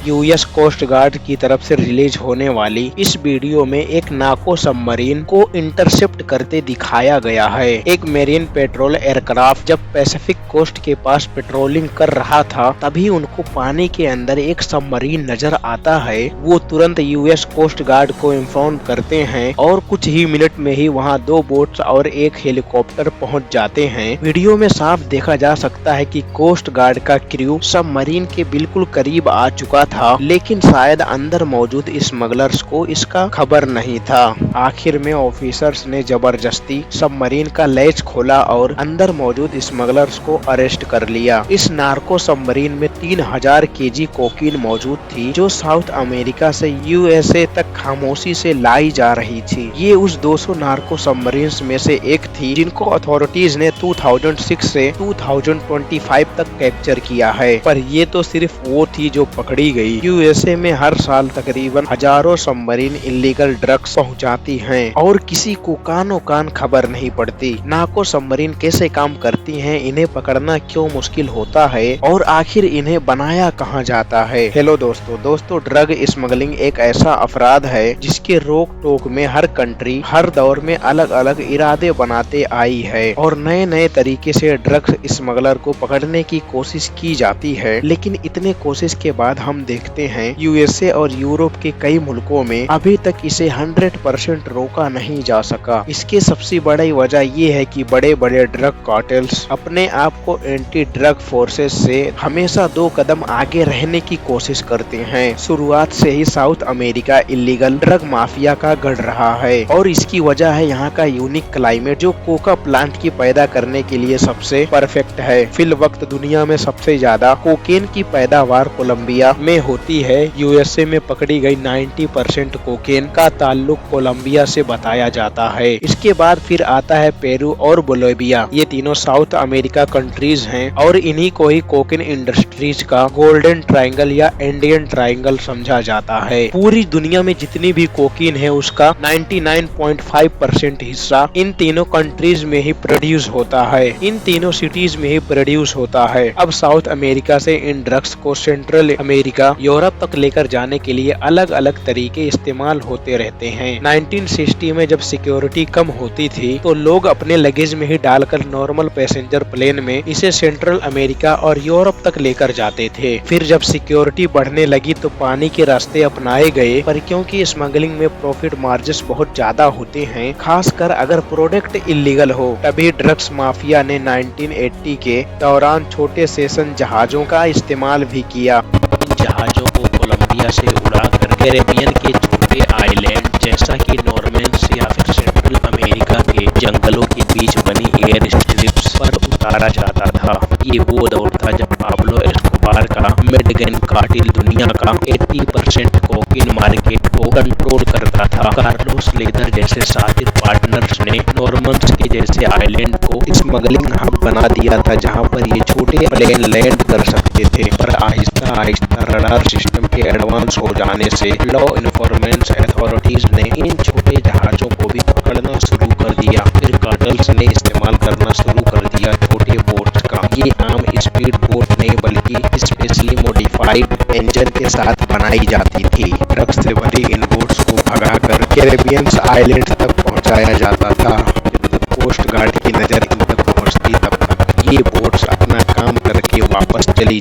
US coast guard की तरफ से रिलीज होने वाली इस वीडियो में एक नाको सबमरीन को इंटरसेप्ट करते दिखाया गया है। एक मेरीन पेट्रोल एयरक्राफ्ट जब पैसिफिक कोस्ट के पास पेट्रोलिंग कर रहा था तभी उनको पानी के अंदर एक सबमरीन नजर आता है। वो तुरंत यूएस कोस्ट गार्ड को इन्फॉर्म करते हैं और कुछ ही मिनट में ही वहाँ 2 बोट्स और एक हेलीकॉप्टर पहुँच जाते हैं। वीडियो में साफ देखा जा सकता है कि कोस्ट गार्ड का क्रू सबमरीन के बिल्कुल करीब आ चुका था, लेकिन शायद अंदर मौजूद स्मगलर्स को इसका खबर नहीं था। आखिर में ऑफिसर्स ने जबरदस्ती सबमरीन का लैच खोला और अंदर मौजूद स्मगलर्स को अरेस्ट कर लिया। इस नार्को सबमरीन में 3000 केजी कोकीन मौजूद थी जो साउथ अमेरिका से यूएसए तक खामोशी से लाई जा रही थी। ये उस 200 नार्को सबमरीन्स में से एक थी जिनको अथॉरिटीज ने 2006 से 2025 तक कैप्चर किया है, पर ये तो सिर्फ वो थी जो पकड़ी गई। यूएसए में हर साल तकरीबन हजारों सबमरीन इलीगल ड्रग्स पहुंचाती हैं और किसी को कानो कान खबर नहीं पड़ती। नाको सबमरीन कैसे काम करती हैं, इन्हें पकड़ना क्यों मुश्किल होता है और आखिर इन्हें बनाया कहाँ जाता है। हेलो दोस्तों, ड्रग स्मगलिंग एक ऐसा अपराध है जिसके रोक टोक में हर कंट्री हर दौर में अलग अलग इरादे बनाते आई है और नए नए तरीके से ड्रग्स स्मगलर को पकड़ने की कोशिश की जाती है। लेकिन इतने कोशिश के बाद हम देखते हैं यूएसए और यूरोप के कई मुल्कों में अभी तक इसे 100% रोका नहीं जा सका। इसके सबसे बड़ी वजह ये है कि बड़े बड़े ड्रग कार्टेल्स अपने आप को एंटी ड्रग फोर्सेस से हमेशा 2 कदम आगे रहने की कोशिश करते हैं। शुरुआत से ही South America illegal drug mafia का गढ़ रहा है और इसकी वजह है यहाँ का यूनिक क्लाइमेट जो कोका प्लांट की पैदा करने के लिए सबसे परफेक्ट है। फिल वक्त दुनिया में सबसे ज्यादा कोकेन की पैदावार कोलंबिया में होती है। यूएसए में पकड़ी गई 90% कोकेन का ताल्लुक कोलंबिया से बताया जाता है। इसके बाद फिर आता है पेरू और बोलिविया। ये तीनों साउथ अमेरिका कंट्रीज हैं और इन्हीं को ही कोकेन इंडस्ट्रीज का गोल्डन ट्रायंगल या इंडियन ट्रायंगल समझा जाता है। पूरी दुनिया में जितनी भी कोकीन है उसका 99.5% हिस्सा इन तीनों कंट्रीज में ही प्रोड्यूस होता है, इन तीनों सिटीज में ही प्रोड्यूस होता है। अब साउथ अमेरिका से इन ड्रग्स को सेंट्रल अमेरिका, यूरोप तक लेकर जाने के लिए अलग अलग तरीके इस्तेमाल होते रहते हैं। 1960 में जब सिक्योरिटी कम होती थी तो लोग अपने लगेज में ही डालकर नॉर्मल पैसेंजर प्लेन में इसे सेंट्रल अमेरिका और यूरोप तक लेकर जाते थे। फिर जब सिक्योरिटी बढ़ने लगी तो पानी के रास्ते अपनाए गए, पर क्योंकि स्मगलिंग में प्रॉफिट मार्जिन बहुत ज्यादा होते हैं, खासकर अगर प्रोडक्ट इलीगल हो, तभी ड्रग्स माफिया ने 1980 के दौरान छोटे सेशन जहाजों का इस्तेमाल भी किया। इन जहाजों को कोलंबिया से उड़ाकर कैरेबियन के छोटे आइलैंड जैसा कि नॉर्मेंस या फिर सेंट्रल अमेरिका के जंगलों के बीच बनी एयर स्ट्रिप्स पर उतारा जाता था। ये वो दौर था जब पाब्लो एस्कोबार का मेडगन कार्टेल दुनिया का 80% कोकीन मार्केट को कंट्रोल करता था। कार्लोस लेदर जैसे साथिर पार्टनर्स ने नॉर्मन्स के जैसे आइलैंड को स्मगलिंग हब बना दिया था जहां पर ये छोटे प्लेन लैंड कर सकते थे। पर आहिस्ता आहिस्ता रडार सिस्टम के एडवांस हो जाने से लॉ इन्फोर्समेंट अथॉरिटीज ने इन छोटे जहाजों को भी पकड़ना शुरू कर दिया। फिर कार्टेल्स ने इस्तेमाल करना शुरू कर दिया छोटे बोट्स का। ये आम स्पीड बोट नहीं बल्कि स्पेशली मॉडिफाइड इंजन के साथ बनाई जाती थी। ड्रग्स से भरी इन बोट्स को भगाकर कैरेबियन आइलैंड तक पहुंचाया जाता था। जब तक कोस्ट गार्ड की नजर इन तक पहुंचती तब तक ये बोट्स अपना काम करके वापस चली